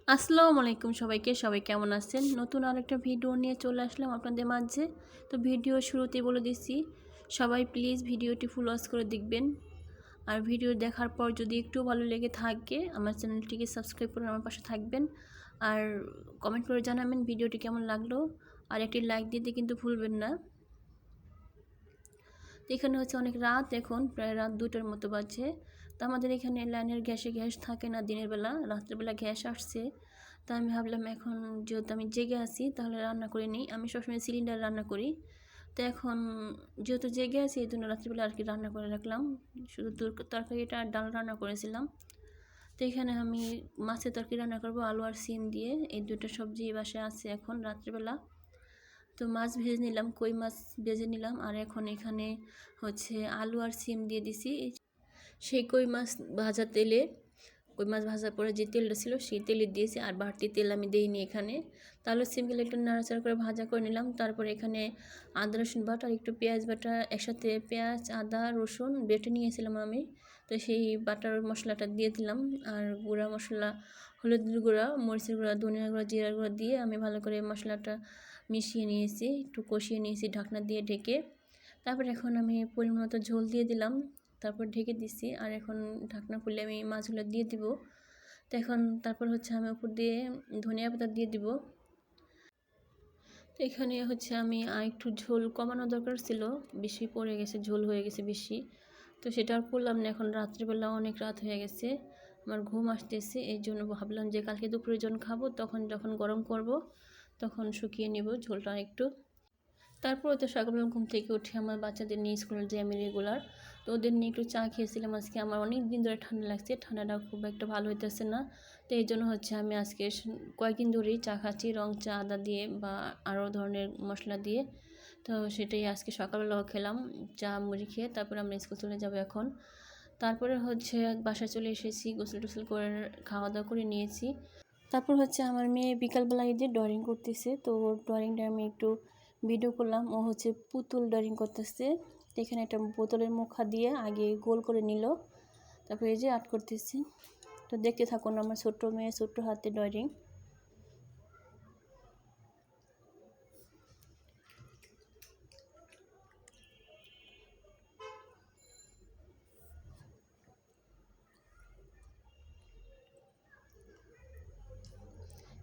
আসসালামু আলাইকুম সবাইকে। সবাই কেমন আছেন? নতুন আরেকটা ভিডিও নিয়ে চলে আসলাম আপনাদের মাঝে। তো ভিডিও শুরুতেই বলে দিচ্ছি, সবাই প্লিজ ভিডিওটি ফুল ওয়াচ করে দেখবেন। আর ভিডিও দেখার পর যদি একটু ভালো লেগে থাকে আমার চ্যানেলটিকে সাবস্ক্রাইব করে আমার পাশে থাকবেন। আর কমেন্ট করে জানাবেন ভিডিওটি কেমন লাগলো। আর একটি লাইক দিতে কিন্তু ভুলবেন না। এখানে হচ্ছে অনেক রাত, এখন প্রায় রাত 2টার মতো বাজে। তো আমাদের এখানে লাইনের গ্যাস থাকে না দিনের বেলা, রাত্রেবেলা গ্যাস আসছে। তো আমি ভাবলাম এখন যেহেতু আমি জেগে আছি তাহলে রান্না করে নিই। আমি সবসময় সিলিন্ডার রান্না করি। তো এখন যেহেতু জেগে আছি এই জন্য রাত্রিবেলা আর কি রান্না করে রাখলাম। শুধু তরকারিটা আর ডাল রান্না করেছিলাম। তো এখানে আমি মাছের তরকারি রান্না করব আলু আর সিম দিয়ে। এই দুটো সবজি বাসায় আছে এখন রাত্রিবেলা। তো মাছ ভেজে নিলাম, কই মাছ ভেজে নিলাম। আর এখন এখানে হচ্ছে আলু আর সিম দিয়ে দিছি। সেই কই মাছ ভাজা তেলে, কই মাছ ভাজার পরে যে তেলটা ছিল সেই তেলে দিয়েছি, আর বাড়তি তেল আমি দিইনি এখানে। তাহলে সিমগুলো একটু নাড়াচাড়া করে ভাজা করে নিলাম। তারপরে এখানে আদা রসুন বাটা আর একটু পেঁয়াজ বাটা, একসাথে পেঁয়াজ আদা রসুন বেটে নিয়েছিলাম আমি। তো সেই বাটার মশলাটা দিয়ে দিলাম। আর গুঁড়া মশলা, হলুদের গুঁড়া, মরিচের গুঁড়া, ধনিয়া গুঁড়া, জিরার গুঁড়া দিয়ে আমি ভালো করে মশলাটা মিশিয়ে নিয়েছি, একটু কষিয়ে নিয়েছি ঢাকনা দিয়ে ঢেকে। তারপর এখন আমি পরিমাণ মতো ঝোল দিয়ে দিলাম, তারপর ঢেকে দিছি। আর এখন ঢাকনা খুলে আমি মাছগুলো দিয়ে দিব। তো এখন তারপর হচ্ছে আমি উপর দিয়ে ধনিয়া পাতা দিয়ে দিব। তো এখানে হচ্ছে আমি একটু ঝোল কমানো দরকার ছিল, বেশি পড়ে গেছে, ঝোল হয়ে গেছে বেশি। তো সেটা আর করলাম না। এখন রাত্রিবেলা অনেক রাত হয়ে গেছে, আমার ঘুম আসতেছে, এই জন্য ভাবলাম যে কালকে দুপুরে যখন খাবো তখন যখন গরম করব তখন শুকিয়ে নেব ঝোলটা একটু। তারপরে তো সকালবেলা ঘুম থেকে উঠে আমার বাচ্চাদের নিয়ে স্কুলে যাই আমি রেগুলার। তো ওদের নিয়ে একটু চা খেয়েছিলাম আজকে। আমার অনেক দিন ধরে ঠান্ডা লাগছে, ঠান্ডাটা খুব একটা ভালো হইতেছে না। তো এই জন্য হচ্ছে আমি আজকে কয়েকদিন ধরেই চা খাচ্ছি, রং চা আদা দিয়ে বা আরও ধরনের মশলা দিয়ে। তো সেটাই আজকে সকালবেলাও খেলাম, চা মুড়ি খেয়ে। তারপরে আমরা স্কুল চলে যাবো এখন। তারপরে হচ্ছে বাসায় চলে এসেছি, গোসল টোসল করে খাওয়া দাওয়া করে নিয়েছি। তারপর হচ্ছে আমার মেয়ে বিকালবেলা এই যে ড্রয়িং করতেছে, তো ড্রয়িংটা আমি একটু ভিডিও করলাম। ও হচ্ছে পুতুল ড্রয়িং করতেছে। এখানে একটা বোতলের মুখা দিয়ে আগে গোল করে নিল, তারপর এই যে আর্ট করতেছি। তো দেখতে থাকুন আমার ছোট্ট মেয়ে ছোট্ট হাতে ড্রয়িং।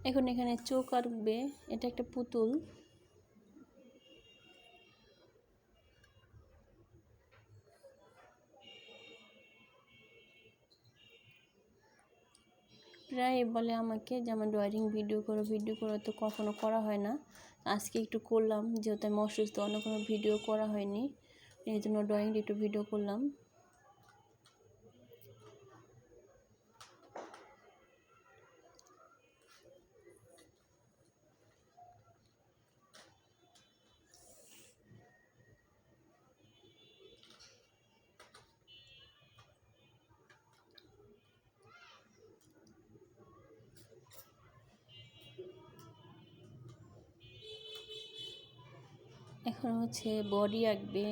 এখন এখানে চোখ আঁকবে, এটা একটা পুতুল। প্রায় বলে আমাকে যে আমার ড্রয়িং ভিডিও করো, তো কখনো করা হয় না। আজকে একটু করলাম, যেহেতু আমি অসুস্থ, অন্য কোনো ভিডিও করা হয়নি, এই জন্য ড্রয়িংটা একটু ভিডিও করলাম। এখন হচ্ছে বডি আঁকবে,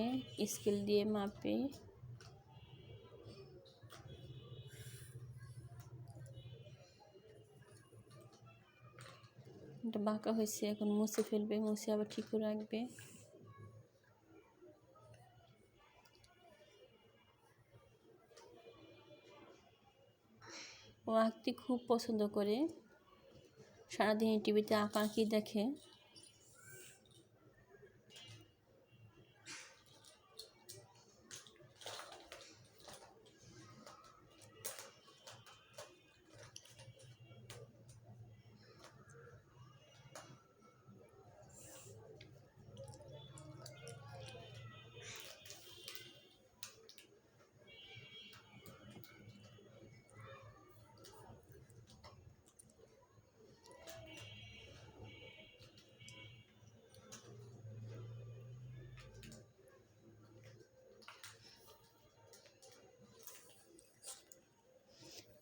স্কেল দিয়ে মাপে। এটা বাঁকা হয়েছে, এখন মুছে ফেলবে, মুছে আবার ঠিক করে রাখবে। ও আঁকতে খুব পছন্দ করে, সারাদিন টিভিতে আঁকাআঁকি দেখে।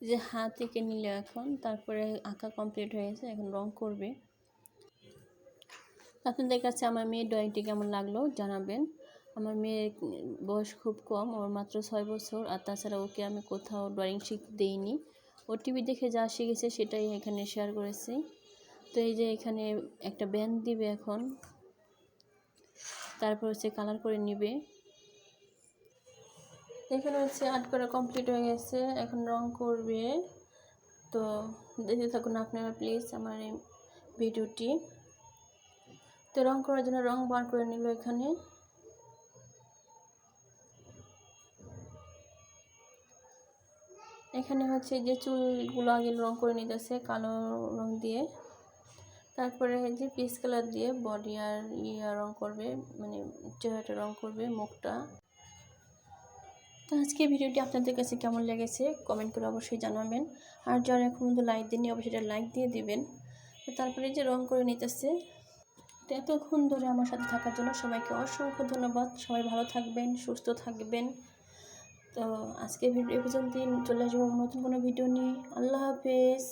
যে হাত এঁকে নিলে এখন, তারপরে আঁকা কমপ্লিট হয়ে গেছে, এখন রং করবে। আপনাদের কাছে আমার মেয়ের ড্রয়িংটি কেমন লাগলো জানাবেন। আমার মেয়ের বয়স খুব কম, ওর মাত্র 6 বছর। আর তাছাড়া ওকে আমি কোথাও ড্রয়িং শিখতে দিইনি, ও টিভি দেখে যা শিখেছে সেটাই এখানে শেয়ার করেছি। তো এই যে এখানে একটা ব্যান্ড দিবে এখন, তারপর হচ্ছে কালার করে নিবে। এখানে হচ্ছে আর্ট করা কমপ্লিট হয়ে গেছে, এখন রং করবে। তো দেখতে থাকুন আপনারা প্লিজ আমার এই ভিডিওটি। তো রং করার জন্য রং বার করে নিল এখানে। এখানে হচ্ছে যে চুলগুলো আগে রং করে নিতেছে কালো রং দিয়ে, তারপরে যে পিচ কালার দিয়ে বডি আর রং করবে, মানে চেহারাটা রং করবে, মুখটা। তো আজকে ভিডিওটি আপনাদের কাছে কেমন লেগেছে কমেন্ট করে অবশ্যই জানাবেন। আর যারা এখন পর্যন্ত লাইক দেননি অবশ্যই লাইক দিয়ে দিবেন। তো তারপরে যে রং করে নিতেছে। তো এতক্ষণ ধরে আমার সাথে থাকার জন্য সবাইকে অসংখ্য ধন্যবাদ। সবাই ভালো থাকবেন, সুস্থ থাকবেন। তো আজকে ভিডিও পর্যন্ত চলে আসবো নতুন কোনো ভিডিও নিয়ে। আল্লাহ হাফেজ।